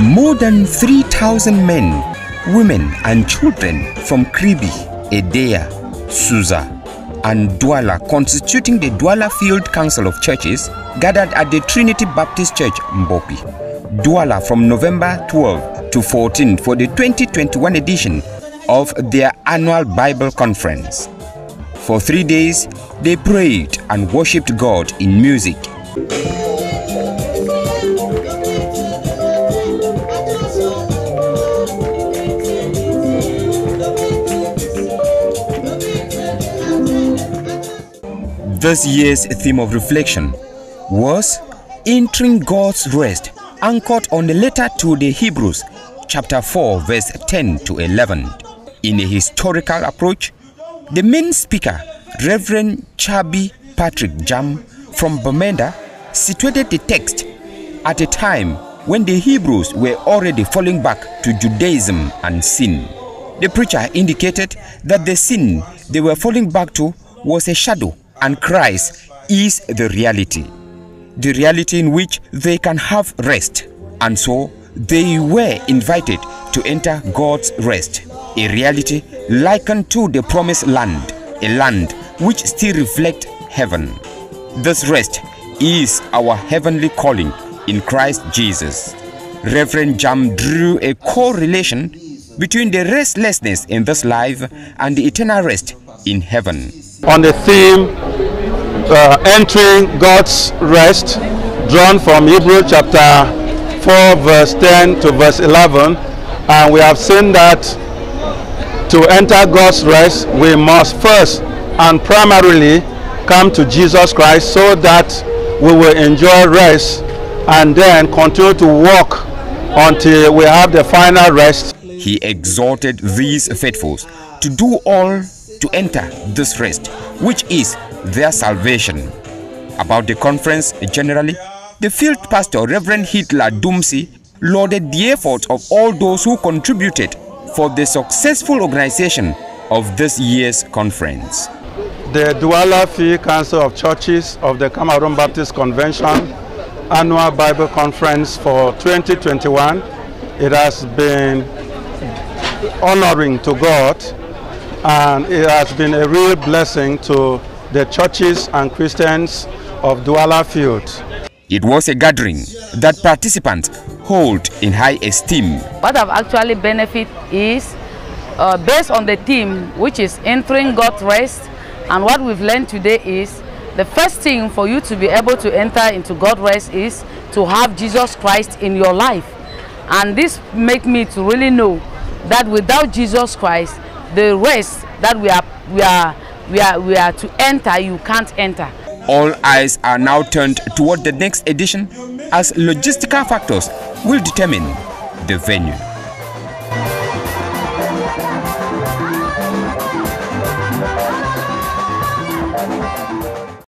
More than 3,000 men, women and children from Kribi, Edea, Suza and Douala, constituting the Douala Field Council of Churches, gathered at the Trinity Baptist Church, Mbopi, Douala from November 12 to 14 for the 2021 edition of their annual Bible conference. For 3 days, they prayed and worshipped God in music. This year's theme of reflection was entering God's rest, anchored on the letter to the Hebrews, chapter 4, verse 10 to 11. In a historical approach, the main speaker, Reverend Chabi Patrick Jam from Bamenda, situated the text at a time when the Hebrews were already falling back to Judaism and sin. The preacher indicated that the sin they were falling back to was a shadow, and Christ is the reality in which they can have rest. And so they were invited to enter God's rest, a reality likened to the promised land, a land which still reflects heaven. This rest is our heavenly calling in Christ Jesus. Reverend Jam drew a correlation between the restlessness in this life and the eternal rest in heaven. On the theme, entering God's rest, drawn from Hebrews chapter 4 verse 10 to verse 11, and we have seen that to enter God's rest we must first and primarily come to Jesus Christ, so that we will enjoy rest and then continue to walk until we have the final rest. He exhorted these faithfuls to do all to enter this rest, which is their salvation. About the conference generally, the field pastor, Reverend Hitler Dumsi, lauded the efforts of all those who contributed for the successful organization of this year's conference. The Douala Field Council of Churches of the Cameroon Baptist Convention Annual Bible Conference for 2021, it has been honoring to God, and it has been a real blessing to the churches and Christians of Douala Field. It was a gathering that participants hold in high esteem. What I've actually benefited is based on the theme, which is entering God's rest, and what we've learned today is the first thing for you to be able to enter into God's rest is to have Jesus Christ in your life. And this made me to really know that without Jesus Christ, the rest that we are to enter, you can't enter. All eyes are now turned toward the next edition, as logistical factors will determine the venue.